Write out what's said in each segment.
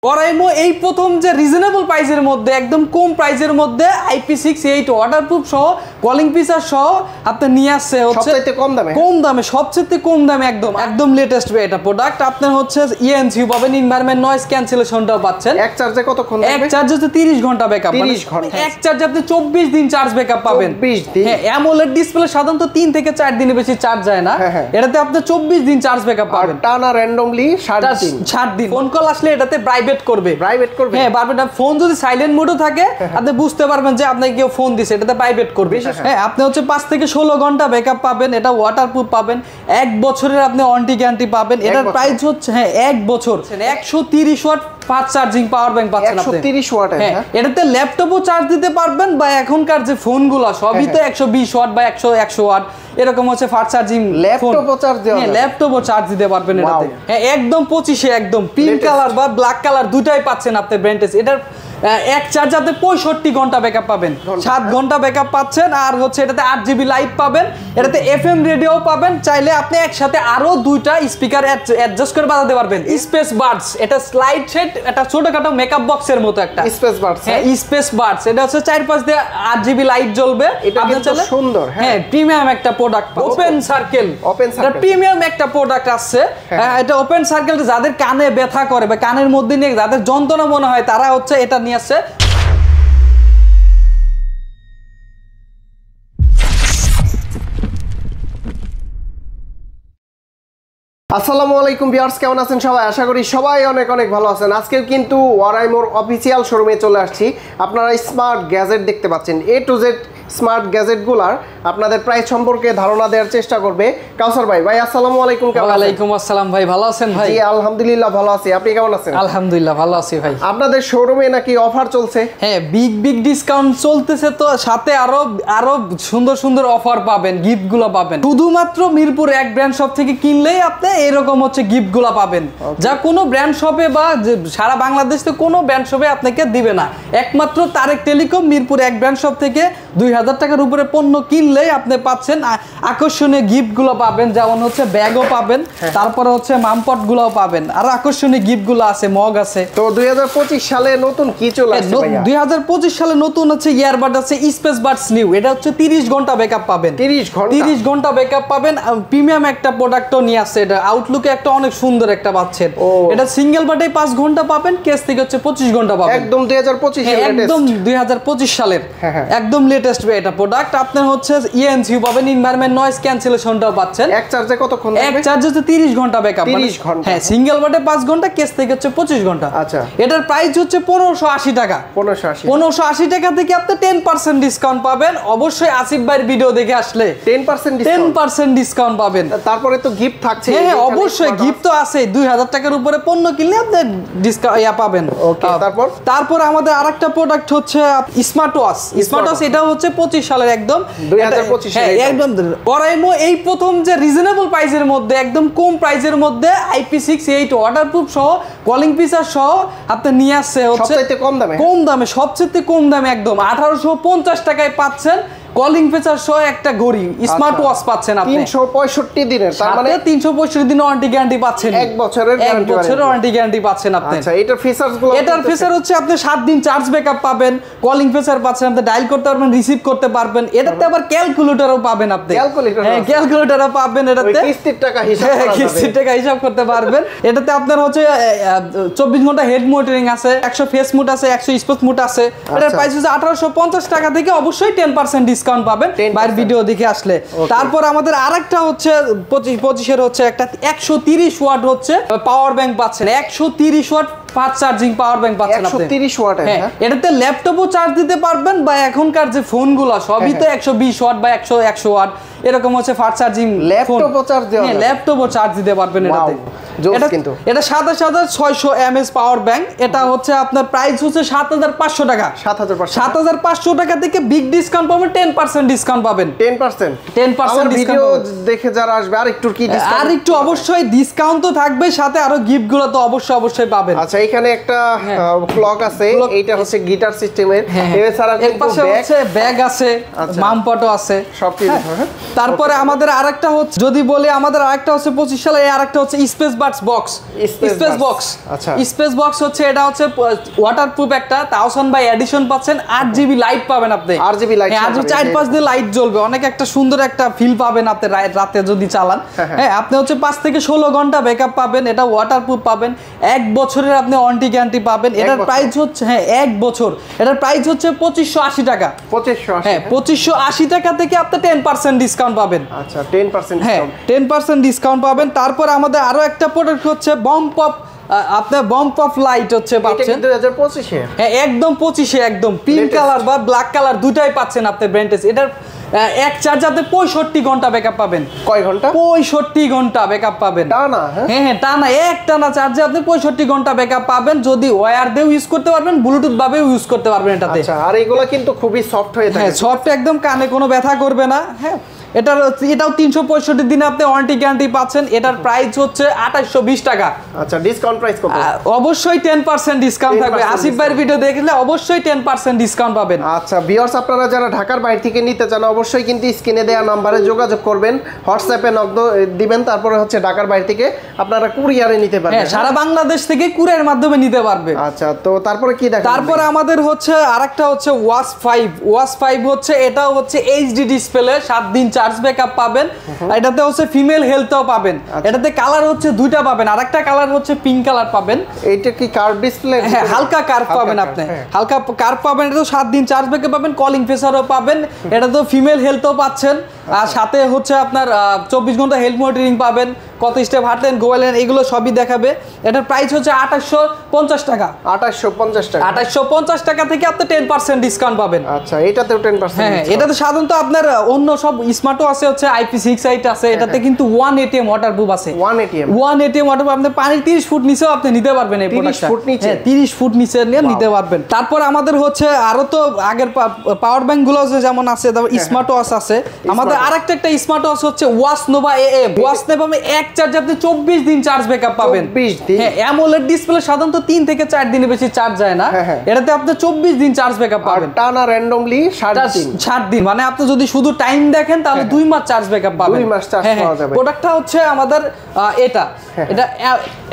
Oraimo এই প্রথম যে রিজনেবল প্রাইসের মধ্যে একদম কম প্রাইসের মধ্যে IP68 ওয়াটারপ্রুফ সহ কলিং ফিচার সহ আপনি নিয়ে আসছে হচ্ছে সবচেয়ে কম দামে সবচেয়ে কম দামে একদম লেটেস্ট এটা প্রোডাক্ট আপনার হচ্ছে ENC পাবেন, এনভায়রনমেন্ট নয়েজ ক্যান্সেলেশনটাও পাচ্ছেন। এক চার্জে কতক্ষণ এক চার্জে হচ্ছে 30 ঘন্টা ব্যাকআপ, 30 ঘন্টা এক চার্জে আপনি 24 দিন চার্জ ব্যাকআপ পাবেন। 24 দিন। হ্যাঁ, অ্যামোলেড ডিসপ্লে সাধারণত 3 থেকে 4 দিনের বেশি চার্জ যায় না, এটাতে আপনি 24 দিন চার্জ ব্যাকআপ পাবেন। আর টানা র‍্যান্ডমলি 60 দিন। ফোন কল আসলে এটাতে ভাইব্রেট করবে। হ্যাঁ, ভাইব্রেট। ফোন যদি সাইলেন্ট মোডে থাকে আপনি বুঝতে পারবেন যে আপনাকে কেউ ফোন দিছে, এটাতে ভাইব্রেট করবে। হ্যাঁ, আপনি হচ্ছে 5 থেকে 16 ঘন্টা ব্যাকআপ পাবেন, এটা ওয়াটারপ্রুফ পাবেন, 1 বছরের আপনি ওয়ারেন্টি গ্যারান্টি পাবেন। এটার প্রাইস হচ্ছে 1 বছর 130 watt fast charging power bank পাচ্ছেন আপনি। 130 ওয়াট। হ্যাঁ, এটাতে ল্যাপটপও চার্জ দিতে পারবেন, বা এখনকার যে ফোনগুলো সবই তো 120 ওয়াট বা 100 ওয়াট এরকম হচ্ছে ফাস্ট চার্জিং ল্যাপটপও চার্জ দেওয়া। হ্যাঁ, ল্যাপটপও চার্জ দিতে পারবেন এটাতে। হ্যাঁ, একদম 25 একদম পিঙ্ক কালার বা ব্ল্যাক কালার দুটাই পাচ্ছেন আপনি ব্র্যান্ডেস। এটার এক চার্জ আপনি 65 ঘন্টা ব্যাকআপ পাবেন, 7 ঘন্টা ব্যাকআপ পাচ্ছেন। আর হচ্ছে এটাতে 8 GB লাইভ পাবেন, এটাতে FM রেডিও পাবেন। চাইলে আপনি একসাথে আরো দুইটা স্পিকার অ্যাডজাস্ট করে বাজাতে পারবেন। স্পেস বাডস, এটা স্লাইড সেট, এটা ছোটখাটো মেকআপ বক্সের মতো একটা স্পেস বাডস। হ্যাঁ, স্পেস বাডস। এটা হচ্ছে 4-5 দিয়ে 8 GB লাইট জ্বলবে। এটা কিন্তু সুন্দর। হ্যাঁ, প্রিমিয়াম একটা প্রোডাক্ট। ওপেন সার্কেল, এটা প্রিমিয়াম একটা প্রোডাক্ট আসছে। এটা ওপেন সার্কেল, যাদের কানে ব্যথা করে বা কানের মধ্যে নিয়ে যাদের যন্ত্রণা মনে হয় তারা হচ্ছে এটা নিয়ে আসছে। আসসালামু আলাইকুম ভিউয়ার্স, কেমন আছেন সবাই? আশা করি সবাই অনেক অনেক ভালো আছেন। আজকে কিন্তু ওরাইমোর অফিসিয়াল শোরুমে চলে আসছি। আপনারা স্মার্ট গ্যাজেট দেখতে পাচ্ছেন, A to Z স্মার্ট গ্যাজেটগুলার আপনাদের প্রাইস সম্পর্কে ধারণা দেওয়ার চেষ্টা করবে কাউসার ভাই। ভাই আসসালামু আলাইকুম। ওয়া আলাইকুম আসসালাম ভাই, ভালো আছেন ভাই? জি আলহামদুলিল্লাহ ভালো আছি, আপনি কেমন আছেন? আলহামদুলিল্লাহ ভালো আছি ভাই। আপনাদের শোরুমে নাকি অফার চলছে? হ্যাঁ, বিগ ডিসকাউন্ট চলতেছে, তো সাথে আরো সুন্দর অফার পাবেন, গিফটগুলো পাবেন। শুধুমাত্র মিরপুর এক ব্র্যান্ড শপ থেকে কিনলেই আপনি এরকম হচ্ছে গিফটগুলো পাবেন, যা কোনো ব্র্যান্ড শপে বা সারা বাংলাদেশে কোনো ব্র্যান্ড শপে আপনাকে দিবে না। একমাত্র তারেক টেলিকম মিরপুর এক ব্র্যান্ড শপ থেকে 2000 টাকার উপরে পণ্য কিনলেই আপনি পাচ্ছেন আকর্ষণীয় গিফটগুলো পাবেন, যেমন হচ্ছে ব্যাগও পাবেন, তারপরে হচ্ছে মামপটগুলোও পাবেন, আর আকর্ষণীয় গিফটগুলো আছে, মগ আছে। তো 2025 সালে নতুন কি চলে আসছে ভাইয়া? 2025 সালে নতুন হচ্ছে ইয়ারবাড আছে, স্পেস বাডস নিউ। এটা হচ্ছে 30 ঘন্টা ব্যাকআপ পাবেন। 30 ঘন্টা ব্যাকআপ পাবেন। প্রিমিয়াম একটা প্রোডাক্টও নিয়ে আসছে। এটা আউটলুকে একটা অনেক সুন্দর একটা পাচ্ছেন। এটা সিঙ্গেল বাটে 5 ঘন্টা পাবেন, কেস থেকে হচ্ছে 25 ঘন্টা পাবেন। একদম 2025 এর লেটেস্ট, একদম 2025 সালের একদম লেটেস্ট এটা প্রোডাক্ট। আপনার হচ্ছে ENC পাবেন, এনভায়রনমেন্ট নয়েজ ক্যান্সেলেশনটাও পাচ্ছেন। এক চার্জে কতক্ষণ? এক চার্জে হচ্ছে 30 ঘন্টা ব্যাকআপ। 30 ঘন্টা। হ্যাঁ, সিঙ্গেল বাটে 5 ঘন্টা, কেস থেকে হচ্ছে 25 ঘন্টা। আচ্ছা, এটার প্রাইস হচ্ছে 1580 টাকা। 1580 টাকা থেকে আপনি 10% ডিসকাউন্ট পাবেন। অবশ্যই আসিফ ভাইয়ের ভিডিও দেখে আসলে 10% ডিসকাউন্ট পাবেন। তারপরে তো গিফট থাকছে। হ্যাঁ, অবশ্যই গিফট তো আছে। 2000 টাকার উপরে পণ্য কিনলে আপনি ডিসকাউন্ট পাবেন। ওকে, তারপর আমাদের আরেকটা প্রোডাক্ট হচ্ছে স্মার্ট ওয়াচ। এটা হচ্ছে 25 সালের একদম 2025 হ্যাঁ, একদম ওরাইমো এই প্রথম যে রিজনেবল প্রাইসের মধ্যে একদম কম প্রাইসের মধ্যে IP68 ওয়াটারপ্রুফ সহ কলিং ফিচার সহ আপনি নিয়ে আসছে হচ্ছে কম দামে সবচেয়ে কম দামে একদম 1850 টাকায় পাচ্ছেন কলিং ফিচার সহ একটা ঘড়ি, স্মার্ট ওয়াচ পাচ্ছেন আপনি 365 দিনের। তার মানে 365 দিন ওয়ারেন্টি গ্যারান্টি পাচ্ছেন, 1 বছরের ওয়ারেন্টি গ্যারান্টি পাচ্ছেন আপনি। আচ্ছা, এটার ফিচারসগুলো? এটার ফিচার হচ্ছে আপনি 7 দিন চার্জ ব্যাকআপ পাবেন, কলিং ফিচার পাচ্ছেন, আপনি ডায়াল করতে পারবেন, রিসিভ করতে পারবেন। এটাতে আবার ক্যালকুলেটরও পাবেন আপনি। হ্যাঁ, ক্যালকুলেটরও পাবেন এটাতে, কিস্তির টাকা হিসাব করতে পারবেন। এটাতে আপনার হচ্ছে 24 ঘন্টা হেড মনিটরিং আছে, 100 ফেস মুড আছে, 100 স্পোর্টস মুড আছে। এটার প্রাইস হচ্ছে 1850 টাকা থেকে অবশ্যই 10% ডিসকাউন্ট পাবেন বাইরের ভিডিও দেখে আসলে। তারপর আমাদের আরেকটা হচ্ছে 25 এর হচ্ছে একটা 130 ওয়াট হচ্ছে পাওয়ার ব্যাংক পাচ্ছেন। 130 watt fast charging power bank পাচ্ছেন আপনি। 130 ওয়াট। হ্যাঁ, এটাতে ল্যাপটপও চার্জ দিতে পারবেন, বা এখনকার যে ফোনগুলো সবই তো 120 ওয়াট বা 100 ওয়াট এরকম হচ্ছে ফাস্ট চার্জিং। ল্যাপটপও চার্জ দেওয়া যায়? হ্যাঁ, ল্যাপটপও চার্জ দিতে পারবেন এটাতে। এটা 600 mAh পাওয়ার ব্যাংক। এটা হচ্ছে আপনার প্রাইস হচ্ছে 7500 টাকা। 7500 টাকা থেকে বিগ ডিসকাউন্ট পাবেন, 10% ডিসকাউন্ট পাবেন। 10% ভিডিও দেখে যারা আসবে আর একটু কি ডিসকাউন্ট? আর একটু অবশ্যই ডিসকাউন্ট তো থাকবে, সাথে আরো গিফটগুলো তো অবশ্যই পাবেন। আচ্ছা, এইখানে একটা ক্লক আছে, এইটা হচ্ছে গিটার সিস্টেমের। এছাড়া এর পাশে হচ্ছে ব্যাগ আছে, মামপটও আছে সবকিছু। তারপরে আমাদের আরেকটা হচ্ছে, যদি বলি আমাদের আরেকটা হচ্ছে 25 সালে, আরেকটা হচ্ছে Space Buds box. Space box, আচ্ছা স্পেস বক্স হচ্ছে, এটা হচ্ছে ওয়াটারপ্রুফ একটা 1000 বাই এডিশন পাচ্ছেন, 8 জিবি লাইট পাবেন আপনি। 8 জিবি লাইট, 4-5 দিয়ে লাইট জ্বলবে, অনেক একটা সুন্দর একটা ফিল পাবেন আপনি রাতে যদি চালান। হ্যাঁ, আপনি হচ্ছে 5 থেকে 16 ঘন্টা ব্যাকআপ পাবেন, এটা ওয়াটারপ্রুফ পাবেন, 1 বছরের আপনি ওয়ারেন্টি গ্যারান্টি পাবেন। এটার প্রাইস হচ্ছে 1 বছর, এটার প্রাইস হচ্ছে 2580 টাকা। 2580, হ্যাঁ 2580 টাকা থেকে আপনি 10% ডিসকাউন্ট পাবেন। আচ্ছা 10% হ্যাঁ 10% ডিসকাউন্ট পাবেন। তারপর আমাদের আরো একটা প্রোডাক্ট হচ্ছে বম্প পপ, আপনার বম্প অফ লাইট হচ্ছে পাচ্ছেন 2025 এ। হ্যাঁ একদম 25 এ, একদম পিঙ্ক কালার বা ব্ল্যাক কালার দুটাই পাচ্ছেন আপনি ব্র্যান্ডেস। এটার এক চার্জ আপনি 65 ঘন্টা ব্যাকআপ পাবেন। কয় ঘন্টা? 65 ঘন্টা ব্যাকআপ পাবেন। টানা? হ্যাঁ টানা, এক টানা চার্জে আপনি 65 ঘন্টা ব্যাকআপ পাবেন। যদি ওয়্যার দিয়েও ইউজ করতে পারবেন, ব্লুটুথ ভাবেও ইউজ করতে পারবেন এটাতে। আচ্ছা, আর এগুলো কিন্তু খুবই সফট হয়ে থাকে। হ্যাঁ সফট, একদম কানে কোনো ব্যথা করবে না। হ্যাঁ এটাও 365 দিনে আপনি ওয়ারেন্টি গ্যারান্টি পাচ্ছেন। এটার প্রাইস হচ্ছে 2820 টাকা। আচ্ছা, ডিসকাউন্ট প্রাইস কত? অবশ্যই 10% ডিসকাউন্ট থাকবে। আসিফ ভাইয়ের ভিডিও দেখলে অবশ্যই 10% ডিসকাউন্ট পাবেন। আচ্ছা ভিউয়ার্স, আপনারা যারা ঢাকার বাইরে থেকে নিতে চান অবশ্যই কিন্তু স্ক্রিনে দেওয়া নম্বরে যোগাযোগ করবেন, হোয়াটসঅ্যাপে নক দিবেন, তারপরে হচ্ছে ঢাকার বাইরে থেকে আপনারা কুরিয়ারে নিতে পারবেন। হ্যাঁ সারা বাংলাদেশ থেকে কুরিয়ার মাধ্যমে নিতে পারবে। আচ্ছা, তো তারপরে কি দেখেন? তারপরে আমাদের হচ্ছে আরেকটা হচ্ছে ওয়াচ 5 হচ্ছে, এটাও হচ্ছে এইচডি ডিসপ্লে, 7 দিন চার্জ ব্যাকআপ পাবেন। এটাতে হচ্ছে ফিমেল হেলথও পাবেন। এটাতে কালার হচ্ছে দুইটা পাবেন, আরেকটা কালার হচ্ছে পিঙ্ক কালার পাবেন। এইটা কি কার্ভ ডিসপ্লে? হ্যাঁ হালকা কার্ভ পাবেন আপনি, হালকা কার্ভ পাবেন। এটা তো 7 দিন চার্জ ব্যাকআপ পাবেন, কলিং ফিচারও পাবেন। এটা তো ফিমেল হেলথও পাচ্ছেন, আর সাথে হচ্ছে আপনার 24 ঘন্টা হেলথ মনিটরিং পাবেন, কত স্টেপ হাঁটলেন গোয়ালেন এগুলো সবই দেখাবে। এটার প্রাইস হচ্ছে 2850 টাকা। 2850 টাকা। 2850 টাকা থেকে আপনি 10% ডিসকাউন্ট পাবেন। আচ্ছা, এটাতেও 10%? হ্যাঁ এটাতে সাধারণত আপনার অন্য সব স্মার্টও আছে, হচ্ছে IP68 আছে, এটাতে কিন্তু 1 ATM ওয়াটারপ্রুফ আছে। 1 ATM ওয়াটারপ্রুফ, আপনি পানির 30 ফুট নিচেও আপনি নিতে পারবেন এই প্রোডাক্টটা। 30 ফুট নিচে নিয়ে নিতে পারবেন। তারপর আমাদের হচ্ছে আরো তো আগের পাওয়ার ব্যাংক গুলো যেমন আছে, তারপর স্মার্ট ওয়াচ আছে। আমাদের আরেকটা স্মার্ট ওয়াচ হচ্ছে watch Nova AM। Watch Nova এক চার্জে আপনি 24 দিন চার্জ ব্যাকআপ পাবেন। 24 দিন? হ্যাঁ অ্যামোলেড ডিসপ্লে সাধারণত 3 থেকে 4 দিনের বেশি চার্জ যায় না, এটাতে আপনি 24 দিন চার্জ ব্যাকআপ পাবেন। টানা র্যান্ডমলি 60 দিন, মানে আপনি যদি শুধু টাইম দেখেন তাহলে 2 মাস চার্জ ব্যাকআপ পাবেন। 2 মাস চার্জ পাওয়া যাবে। প্রোডাক্টটা হচ্ছে আমাদের এটা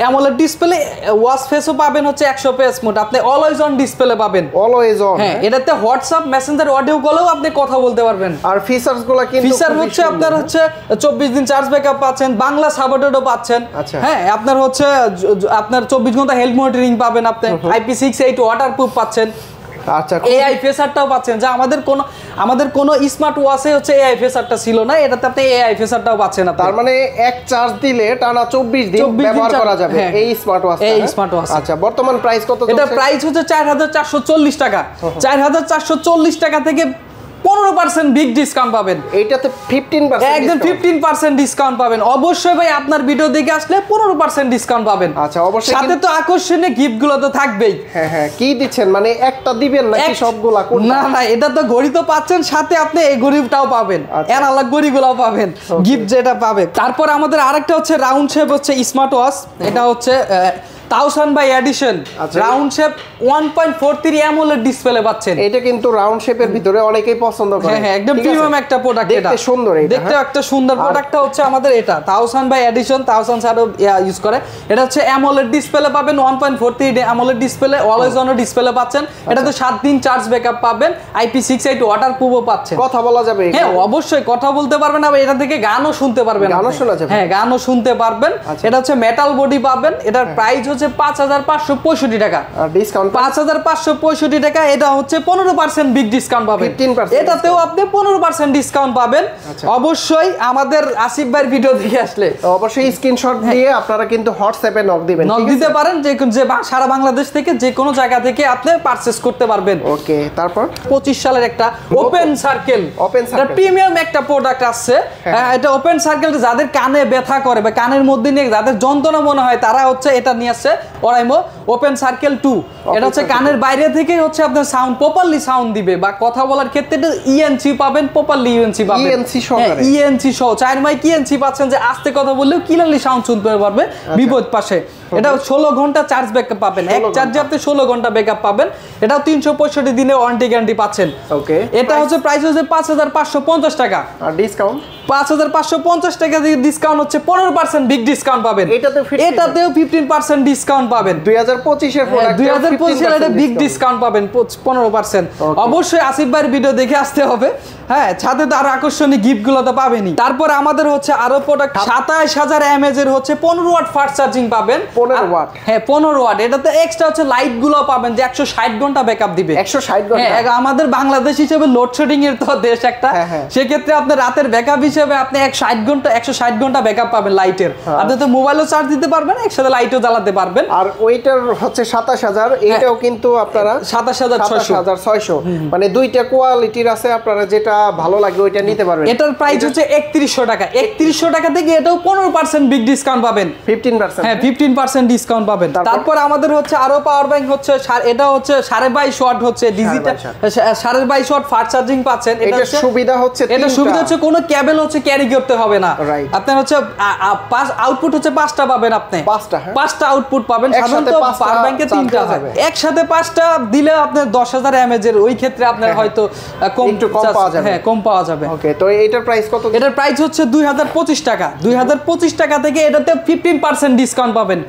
অ্যামোলেড ডিসপ্লে, ওয়াচ ফেসও পাবেন হচ্ছে 100 পেজ মোড, আপনি অলওয়েজ অন ডিসপ্লে পাবেন। Always on? হ্যাঁ এটাতে হোয়াটসঅ্যাপ মেসেঞ্জার অডিও কলেও আপনি কথা বলতে পারবেন। আর ফিচারস গুলো কিন্তু ফিচার হচ্ছে আপনার হচ্ছে 24 দিন চার্জ ব্যাকআপ পাচ্ছেন, বাংলা সাপোর্টেডও পাচ্ছেন। হ্যাঁ আপনার হচ্ছে আপনার 24 ঘন্টা হেলথ মনিটরিং পাবেন, আপনি IP68 ওয়াটারপ্রুফ পাচ্ছেন। আচ্ছা, AI ফেসারটাও পাচ্ছেন, যা আমাদের কোন স্মার্ট ওয়াচে হচ্ছে AI ফেসারটা ছিল না, এটাতে আপনি AI ফেসারটাও পাচ্ছেন। তার মানে এক চার্জ দিলে টানা 24 দিন ব্যবহার করা যাবে এই স্মার্ট ওয়াচ। আচ্ছা, বর্তমান প্রাইস কত? এটা প্রাইস হচ্ছে 4440 টাকা। 4440 টাকা থেকে 15% বিগ ডিসকাউন্ট পাবেন। এইটাতে 15%, একদম 15% ডিসকাউন্ট পাবেন। অবশ্যই ভাই আপনার ভিডিও দেখে আসলে 15% ডিসকাউন্ট পাবেন। আচ্ছা, অবশ্যই। সাথে তো আকর্ষণীয় গিফট গুলো তো থাকবেই। হ্যাঁ কি দিচ্ছেন, মানে একটা দিবেন নাকি সবগুলা? না এটা তো ঘড়ি তো পাচ্ছেন, সাথে আপনি এই ঘড়িটাও পাবেন, অ্যানালগ ঘড়িগুলোও পাবেন, গিফট যেটা পাবেন। তারপর আমাদের আরেকটা হচ্ছে রাউন্ড শেপ হচ্ছে স্মার্ট ওয়াচ। এটা হচ্ছে 1000 বাই edition, round shape 1.43 AMOLED display পাচ্ছেন। এটা কিন্তু রাউন্ড শেপের ভিতরে অনেকেই পছন্দ করে। হ্যাঁ একদম প্রিমিয়াম একটা প্রোডাক্ট। এটা দেখতে সুন্দর, দেখতে একটা সুন্দর প্রোডাক্টটা হচ্ছে আমাদের এটা 1000 বাই এডিশন, 1000 ছাড়ও ইউজ করে। এটা হচ্ছে অ্যামোলেড ডিসপ্লে পাবেন, 1.43 AMOLED display, always on display পাচ্ছেন। এটাতে 7 দিন চার্জ ব্যাকআপ পাবেন, IP68 ওয়াটারপ্রুফও পাচ্ছেন। কথা বলা যাবে? হ্যাঁ অবশ্যই কথা বলতে পারবেন, আবার এটা থেকে গানও শুনতে পারবেন। গানও শোনা যাবে? হ্যাঁ গানও শুনতে পারবেন। এটা হচ্ছে মেটাল বডি পাবেন। এটার প্রাইস হচ্ছে 5565 টাকা। আর ডিসকাউন্ট 5565 টাকা। এটা হচ্ছে 15% বিগ ডিসকাউন্ট পাবেন। 15%, এটাতেও আপনি 15% ডিসকাউন্ট পাবেন। অবশ্যই আমাদের আসিফ ভাইয়ের ভিডিও দেখে আসলে অবশ্যই স্ক্রিনশট দিয়ে আপনারা কিন্তু হোয়াটসঅ্যাপে নক দিবেন, নক দিতে পারেন, যে সারা বাংলাদেশ থেকে যে কোনো জায়গা থেকে আপনি পারচেজ করতে পারবেন। ওকে, তারপর 25 সালের একটা ওপেন সার্কেল, এটা প্রিমিয়াম একটা প্রোডাক্ট আসছে। এটা ওপেন সার্কেল, যাদের কানে ব্যথা করে বা কানের মধ্যে নিয়ে যাদের যন্ত্রণা মনে হয় তারা হচ্ছে এটা নিয়ে আসছে ওরাইমো ওপেন সার্কেল 2। এটা হচ্ছে কানের বাইরে থেকেই হচ্ছে আপনার সাউন্ড প্রপারলি সাউন্ড দিবে, বা কথা বলার ক্ষেত্রে এটা ইএনসি পাবেন, প্রপারলি ইএনসি পাবেন, ইএনসি সহকারে, ইএনসি সহ 4 মাইক ইএনসি পাচ্ছেন, যে আস্তে কথা বললেও ক্লিয়ারলি সাউন্ড শুনতে পারবে বিপরীত পাশে। এটা 16 ঘন্টা চার্জ ব্যাকআপ পাবেন, এক চার্জে আপনি 16 ঘন্টা ব্যাকআপ পাবেন। এটাও 365 দিনে ওয়ারেন্টি গ্যারান্টি পাচ্ছেন। ওকে, এটা হচ্ছে প্রাইস হচ্ছে 5550 টাকা, আর ডিসকাউন্ট 5550 টাকা দিয়ে ডিসকাউন্ট হচ্ছে 15% বিগ ডিসকাউন্ট পাবেন। এটাতেও 15% ডিসকাউন্ট পাবেন। 2025 এর প্রোডাক্ট, 2025 এর এটা বিগ ডিসকাউন্ট পাবেন 15%। অবশ্যই আসিফ ভাইয়ের ভিডিও দেখে আসতে হবে। হ্যাঁ, সাথে তো আরো আকর্ষণীয় গিফট গুলো তো পাবেনই। তারপর আমাদের হচ্ছে আরো প্রোডাক্ট 27000 mAh এর হচ্ছে 15 ওয়াট ফাস্ট চার্জিং পাবেন। 15 ওয়াট, হ্যাঁ 15 ওয়াট। এটাতে এক্সট্রা হচ্ছে লাইট গুলো পাবেন যে 160 ঘন্টা ব্যাকআপ দিবে। 160 ঘন্টা। হ্যাঁ, আমাদের বাংলাদেশ হিসেবে লোডশেডিং এর তো দেশ একটা, সেক্ষেত্রে আপনার রাতের ব্যাকআপ হিসেবে আপনি 160 ঘন্টা ব্যাকআপ পাবেন লাইটের। আপনি তো মোবাইলও চার্জ দিতে পারবেন, একসাথে লাইটও জ্বালাতে পারবেন। আর ওইটার হচ্ছে 27000, এটাও কিন্তু আপনারা 27600, মানে দুইটা কোয়ালিটির আছে, আপনারা যেটা ভালো লাগে ওইটা নিতে পারবেন। এটার প্রাইস হচ্ছে 3100 টাকা। 3100 টাকা থেকে এটাও 15% বিগ ডিসকাউন্ট পাবেন। 15%, হ্যাঁ 15% ডিসকাউন্ট পাবেন। তারপর আমাদের হচ্ছে আরো পাওয়ার ব্যাংক হচ্ছে এটা হচ্ছে 22.5 ওয়াট হচ্ছে ডিজিটাল 22.5 ওয়াট ফাস্ট চার্জিং পাচ্ছেন। এটা সুবিধা হচ্ছে, এটা সুবিধা হচ্ছে কোনো কেবল হচ্ছে ক্যারি করতে হবে না। আপনার হচ্ছে আউটপুট হচ্ছে 5টা পাবেন, আপনি 5টা আউটপুট পাবেন। সাধারণত পাওয়ার ব্যাংকে 3টা হয়, একসাথে 5টা দিলে আপনার 10000 mAh এর, ওই ক্ষেত্রে আপনার হয়তো কম পাওয়া যাবে। হ্যাঁ, কম পাওয়া যাবে। ওকে, তো এটার প্রাইস কত? এটার প্রাইস হচ্ছে 2025 টাকা। 2025 টাকা থেকে এটাতে 15% ডিসকাউন্ট পাবেন,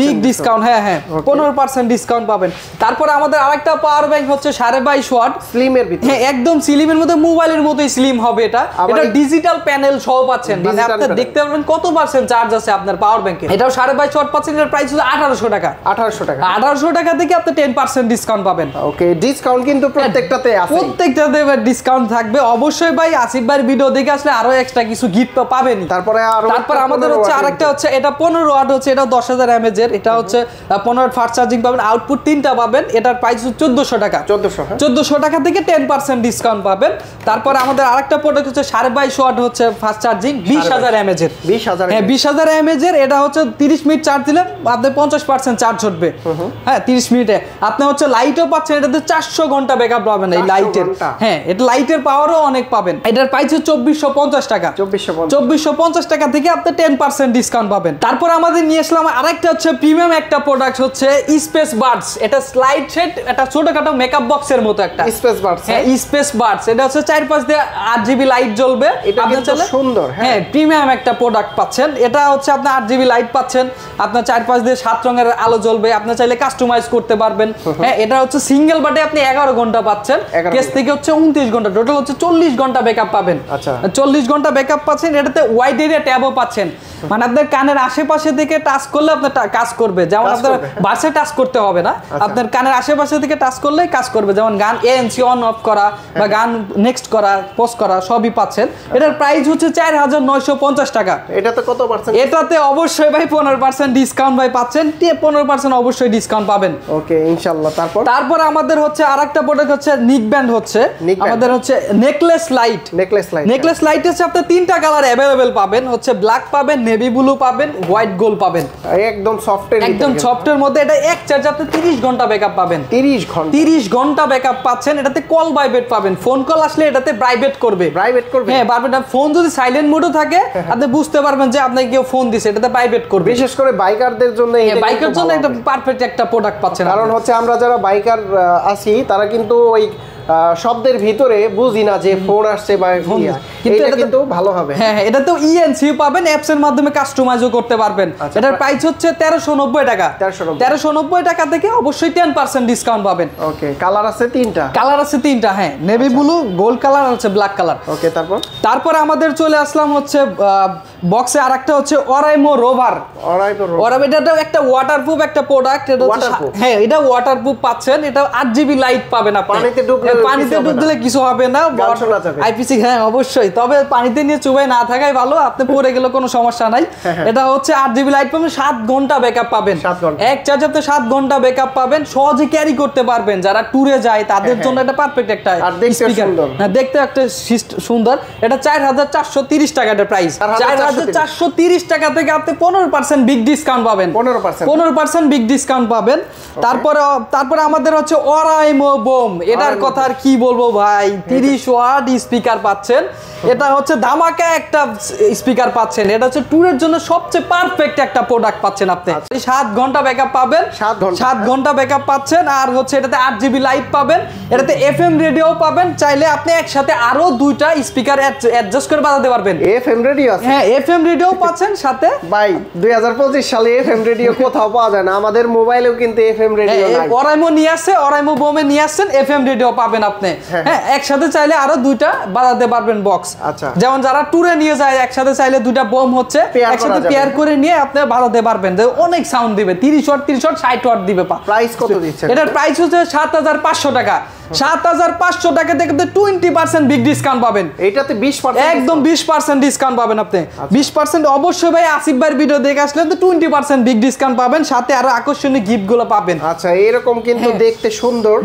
বিগ ডিসকাউন্ট। হ্যাঁ হ্যাঁ, 15% ডিসকাউন্ট পাবেন। তারপর আমাদের আরেকটা পাওয়ার ব্যাংক হচ্ছে 22.5 ওয়াট স্লিমের ভিতরে। হ্যাঁ, একদম স্লিমের মধ্যে, মোবাইলের মতোই স্লিম হবে এটা। এটা ডিজিটাল প্যানেল সহ পাচ্ছেন, মানে আপনি দেখতে পারবেন কত পার্সেন্ট চার্জ আছে আপনার পাওয়ার ব্যাংকে। এটাও 22.5 ওয়াট পাচ্ছেন। এর প্রাইস হচ্ছে 1800 টাকা। 1800 টাকা থেকে আপনি 10% ডিসকাউন্ট পাবেন। ওকে, ডিসকাউন্ট কিন্তু প্রত্যেকটাতে আছে, প্রত্যেকটাতে ডিসকাউন্ট থাকবে। অবশ্যই ভাই আসিফ ভাইয়ের ভিডিও দেখে আসলে আরো এক্সট্রা কিছু গিফট পাবেন। তারপরে আমাদের হচ্ছে আরেকটা হচ্ছে এটা 15 ওয়াট হচ্ছে, এটা 10000 mAh এর। এটা হচ্ছে 15 ওয়াট ফাস্ট চার্জিং পাবেন, আউটপুট 3টা পাবেন। এটার প্রাইস হচ্ছে 1400 টাকা। 1400 টাকা থেকে 10% ডিসকাউন্ট পাবেন। তারপর আমাদের আরেকটা প্রোডাক্ট হচ্ছে 22.5 ওয়াট হচ্ছে ফাস্ট চার্জিং 20000 mAh এর। 20000 mAh এর। এটা হচ্ছে 30 মিনিট চার্জ দিলে আপনার 50% চার্জ উঠবে। হ্যাঁ, 30 মিনিটে আপনি হচ্ছে লাইটও পাচ্ছেন। এটাতে 400 ঘন্টা ব্যাকআপ পাবেন এই লাইটের। হ্যাঁ, এটা লাইটের পাওয়ারও অনেক পাবেন। এটার প্রাইস হচ্ছে 2450 টাকা। 2450 টাকা থেকে আপনি 10% ডিসকাউন্ট পাবেন। তারপর আমাদের নিয়ে আসলাম আরেকটা হচ্ছে প্রিমিয়াম একটা প্রোডাক্ট হচ্ছে স্পেস বাডস। এটা স্লাইড সেট, এটা ছোটখাটো মেকআপ বক্সের মতো একটা স্পেস বাডস। হ্যাঁ, স্পেস বাডস। এটা হচ্ছে 4-5 দিয়ে 8GB লাইট জ্বলবে। এটা কিন্তু সুন্দর। হ্যাঁ, প্রিমিয়াম একটা প্রোডাক্ট পাচ্ছেন। এটা হচ্ছে আপনি 8GB লাইট পাচ্ছেন, আপনার 4-5 দিয়ে 7 রঙের আলো জ্বলবে। আপনি চাইলে কাস্টমাইজ করতে পারবেন। হ্যাঁ, এটা হচ্ছে সিঙ্গেল বাটে আপনি 11 ঘন্টা পাচ্ছেন, কেস থেকে হচ্ছে 29 ঘন্টা, টোটাল হচ্ছে 40 ঘন্টা ব্যাকআপ পাবেন। 40 ঘন্টা ব্যাকআপ পাচ্ছেন। এটাতে ওয়াইড এরিয়া ট্যাবও পাচ্ছেন, মানে আপনার কানের আশেপাশে থেকে টাচ করলে আপনার কাজ করবে। যেমন আপনার বাসে টাচ করতে হবে না, আপনার কানের আশেপাশে থেকে টাচ করলেই কাজ করবে। যেমন গান ANC অন অফ করা বা গান নেক্সট করা, পোস্ট করা, সবই পাচ্ছেন। এটার প্রাইস হচ্ছে 4950 টাকা। এটাতে কত পার্সেন্ট? এটাতে অবশ্যই ভাই 15% ডিসকাউন্ট ভাই পাচ্ছেন। 15% অবশ্যই ডিসকাউন্ট পাবেন। ওকে, ইনশাআল্লাহ। তারপর আমাদের হচ্ছে আরেকটা প্রোডাক্ট হচ্ছে নিক ব্যান্ড হচ্ছে আমাদের হচ্ছে নেকলেস লাইট। নেকলেস লাইট হচ্ছে আপনি 3টা কালার अवेलेबल পাবেন, হচ্ছে ব্ল্যাক পাবেন, নেভি ব্লু পাবেন, হোয়াইট গোল্ড পাবেন। একদম সফটের মধ্যে। এটা এক চার্জ আপনি 30 ঘন্টা ব্যাকআপ পাবেন। 30 ঘন্টা ব্যাকআপ পাচ্ছেন। এটাতে কল ভাইব্রেট পাবেন, ফোন কল আসলে এটাতে ভাইব্রেট করবে। হ্যাঁ, ফোন যদি সাইলেন্ট মোডে থাকে আপনি বুঝতে পারবেন যে আপনাকে কেউ ফোন দিছে, এটাতে ভাইব্রেট করবে। বিশেষ করে বাইকারদের জন্য এটা পারফেক্ট একটা প্রোডাক্ট পাচ্ছেন। কারণ হচ্ছে আমরা যারা বাইকার আছি তারা কিন্তু ওই শব্দের ভিতরে বুঝি না যে ফোন আসছে বা কিন্তু ভালো হবে। হ্যাঁ, এটা তো ইএনসি পাবেন, অ্যাপস এর মাধ্যমে কাস্টমাইজও করতে পারবেন। এটার প্রাইস হচ্ছে 1390 টাকা। 1390 টাকা থেকে অবশ্যই 10% ডিসকাউন্ট পাবেন। ওকে, কালার আছে 3টা। হ্যাঁ, নেভি ব্লু, গোল্ড কালার, হচ্ছে ব্ল্যাক কালার। ওকে, তারপর আমাদের চলে আসলাম হচ্ছে বক্সে আরেকটা হচ্ছে ওরাইমো রোভার। এটাও একটা ওয়াটারপ্রুফ একটা প্রোডাক্ট। হ্যাঁ, এটা ওয়াটারপ্রুফ পাচ্ছেন। এটা 8GB লাইট পাবেন আপনি। পানিতে ডুব দিলে কিছু হবে না, IPC হ্যাঁ অবশ্যই, তবে পানিতে নিয়ে চুবাই না থাকাই ভালো, আপনি পড়ে গেলে কোনো সমস্যা নাই। এটা হচ্ছে 8GB লাইট পাবেন, 7 ঘন্টা ব্যাকআপ পাবেন, এক চার্জ আপনি 7 ঘন্টা ব্যাকআপ পাবেন, সহজে ক্যারি করতে পারবেন, যারা ট্যুরে যায় তাদের জন্য এটা পারফেক্ট একটা স্পিকার। হ্যাঁ দেখতে একটা সুন্দর, এটা 4430 টাকা এর প্রাইস, 4430 টাকা থেকে আপনি 15% বিগ ডিসকাউন্ট পাবেন, 15% বিগ ডিসকাউন্ট পাবেন। তারপরে আমাদের হচ্ছে অরাইমো বোম, এটার কথা আর কি বলবো ভাই, 30 ওয়াট স্পিকার পাচ্ছেন, এটা হচ্ছে ধামাকা একটা স্পিকার পাচ্ছেন, এটা হচ্ছে ট্যুরের জন্য সবচেয়ে পারফেক্ট একটা প্রোডাক্ট পাচ্ছেন আপনি। 7 ঘন্টা ব্যাকআপ পাবেন, 7 ঘন্টা ব্যাকআপ পাচ্ছেন, আর হচ্ছে এটাতে 8GB লাইট পাবেন, এটাতে FM রেডিও পাবেন, চাইলে আপনি একসাথে আরো 2টা স্পিকার অ্যাডজাস্ট করে বাজাতে পারবেন। FM রেডিও আছে? হ্যাঁ FM রেডিও পাচ্ছেন সাথে। ভাই 2025 সালে FM রেডিও কোথাও পাওয়া যায় না, আমাদের মোবাইলেও কিন্তু FM রেডিও নাই। অরাইমো নিয়ে আসছে, অরাইমো বোমে নিয়ে আসছেন, FM রেডিও পাবেন আপনি। হ্যাঁ একসাথে চাইলে আরো 2টা বাজাতে পারবেন বক্স। আচ্ছা, যেমন যারা ট্যুরে নিয়ে যায় একসাথে চাইলে 2টা বোম হচ্ছে একসাথে পেয়ার করে নিয়ে আপনি বাজাতে পারবেন, অনেক সাউন্ড দিবে, 30 ওয়াট 60 ওয়াট দিবে। প্রাইস কত দিচ্ছেন? এটার প্রাইস হচ্ছে 7500 টাকা, 7500 টাকা থেকে 20% বিগ ডিসকাউন্ট পাবেন, এটাতে 20% একদম 20% ডিসকাউন্ট পাবেন আপনি। 20% অবশ্যই ভাই আসিফ ভাইয়ের ভিডিও দেখে আসলে তো 20% বিগ ডিসকাউন্ট পাবেন, সাথে আরো আকর্ষণীয় গিফট গুলো পাবেন। আচ্ছা এরকম কিন্তু দেখতে সুন্দর,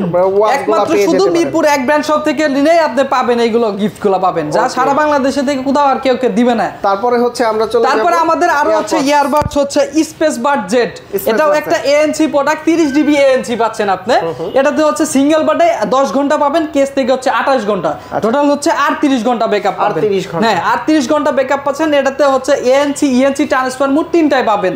একমাত্র শুধু মিরপুর এক ব্র্যান্ড শপ থেকে নিলেই আপনি পাবেন এইগুলো, গিফট গুলো পাবেন, যা সারা বাংলাদেশে থেকে কোথাও আর কেউ দিবে না। তারপরে হচ্ছে আমরা চলে যাব, তারপরে আমাদের আরো হচ্ছে ইয়ারবাডস হচ্ছে স্পেস বাড জেট, এটাও একটা ANC প্রোডাক্ট, 30dB ANC পাচ্ছেন আপনি। এটাতে হচ্ছে সিঙ্গেল বাডে 10 ঘন্টা পাবেন, কেস থেকে হচ্ছে 28 ঘন্টা, টোটাল হচ্ছে 38 ঘন্টা ব্যাকআপ পাবেন। হ্যাঁ 38 ঘন্টা ব্যাকআপ পাচ্ছেন, এটাতে হচ্ছে ANC ENC ট্রান্সফার মোড 3টাই পাবেন।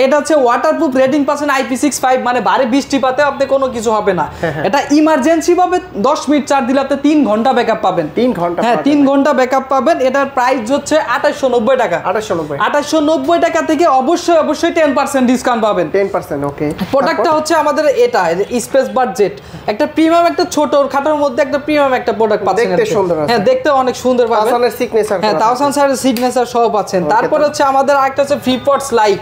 এটা হচ্ছে ওয়াটারপ্রুফ রেটিং পাচ্ছেন IP65, মানে ভারী বৃষ্টিপাতে আপনি কোনো কিছু হবে না। এটা ইমার্জেন্সি ভাবে 10 মিনিট চার্জ দিলে আপনি 3 ঘন্টা ব্যাকআপ পাবেন। 3 ঘন্টা? হ্যাঁ 3 ঘন্টা ব্যাকআপ পাবেন। এটার প্রাইস হচ্ছে 2890 টাকা। 2890 টাকা থেকে অবশ্যই 10% ডিসকাউন্ট পাবেন। 10%? ওকে। প্রোডাক্টটা হচ্ছে আমাদের এটা স্পেস বাডজেট, একটা প্রিমিয়াম, একটা ছোট খাটার মধ্যে একটা প্রিমিয়াম একটা প্রোডাক্ট পাচ্ছেন। দেখতে সুন্দর আছে। হ্যাঁ দেখতে অনেক সুন্দর পাবেন। তাওসানের সিগনেচার। হ্যাঁ তাওসান স্যারের সিগনেচার সহ পাচ্ছেন। তারপর হচ্ছে আমাদের আরেকটা আছে ফ্রিপডস লাইট।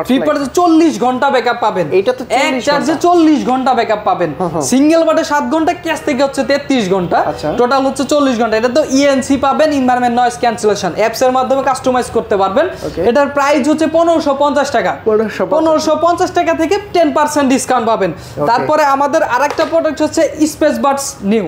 ফ্রিপডসে 40 ঘন্টা ব্যাকআপ পাবেন। এটা তো এক চার্জে 40 ঘন্টা ব্যাকআপ পাবেন। সিঙ্গেল বাটে 7 ঘন্টা, ক্যাশ থেকে হচ্ছে 33 ঘন্টা, টোটাল হচ্ছে 40 ঘন্টা। এটা তো ENC পাবেন, এনভায়রনমেন্ট নয়েজ ক্যান্সেলেশন, অ্যাপস এর মাধ্যমে কাস্টমাইজ করতে পারবেন। এটার প্রাইস হচ্ছে 1550 টাকা। 1550 টাকা থেকে 10% ডিসকাউন্ট পাবেন। তারপরে আমাদের আরেকটা প্রোডাক্ট হচ্ছে Space Buds new,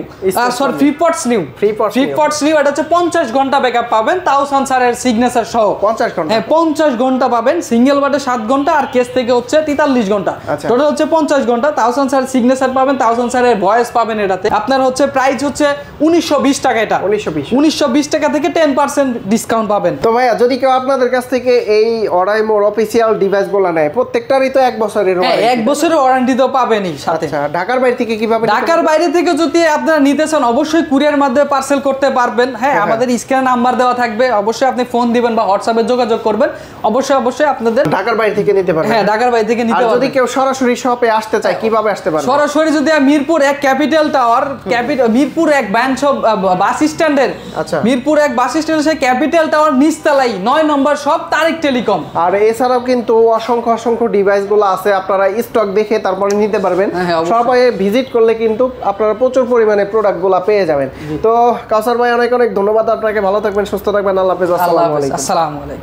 sorry FreePods new. এটা হচ্ছে 50 ঘন্টা ব্যাকআপ পাবেন, তাওসান স্যারের সিগনেচার সহ। 50 ঘন্টা? হ্যাঁ 50 ঘন্টা পাবেন, সিঙ্গেল বাটে 7 ঘন্টা, আর কেস থেকে হচ্ছে 43 ঘন্টা, টোটাল হচ্ছে 50 ঘন্টা। তাওসান স্যারের সিগনেচার পাবেন, তাওসান স্যারের ভয়েস পাবেন। এটাতে আপনার হচ্ছে প্রাইস হচ্ছে 1920 টাকা। এটা 1920 টাকা থেকে 10% ডিসকাউন্ট পাবেন। তো ভাইয়া যদি কেউ আপনাদের কাছ থেকে এই অরাইমোর অফিসিয়াল ডিভাইস গুলো নেয়, প্রত্যেকটারই তো 1 বছরের ওয়ারেন্টি? 1 বছরের ওয়ারেন্টি তো পাবেনই সাথে। আচ্ছা ঢাকার বাইরে থেকে কিভাবে? ঢাকার বাইরে থেকে যদি আপনারা নিতে চান অবশ্যই কুরিয়ার মাধ্যমে পার্সেল করতে পারবেন। হ্যাঁ আমাদের স্ক্রিনে নাম্বার দেওয়া থাকবে, অবশ্যই আপনি ফোন দিবেন বা হোয়াটসঅ্যাপে যোগাযোগ করবেন, অবশ্যই আপনাদের ঢাকার বাইরে থেকে নিতে পারবেন। হ্যাঁ ঢাকার বাইরে থেকে নিতে পারবেন। যদি কেউ সরাসরি শপে আসতে চায় কিভাবে আসতে পারবে? সরাসরি যদি Mirpur 1 Capital Tower, Mirpur 1 bank shop bus স্ট্যান্ডের, মিরপুর 1 বাস স্ট্যান্ডের সেই ক্যাপিটাল টাওয়ার নিচতলায় 9 নম্বর শপ তারিক টেলিকম। আর এছাড়াও কিন্তু অসংখ্য ডিভাইস গুলো আছে, আপনারা স্টক দেখে তারপরে নিতে পারবেন। সবাই ভিজিট করলে কিন্তু আপনারা প্রচুর পরিমাণে প্রোডাক্ট গুলা পেয়ে যাবেন। তো কাউসার ভাই অনেক ধন্যবাদ আপনাকে, ভালো থাকবেন, সুস্থ থাকবেন, আল্লাহ হাফেজ, আসসালামু আলাইকুম।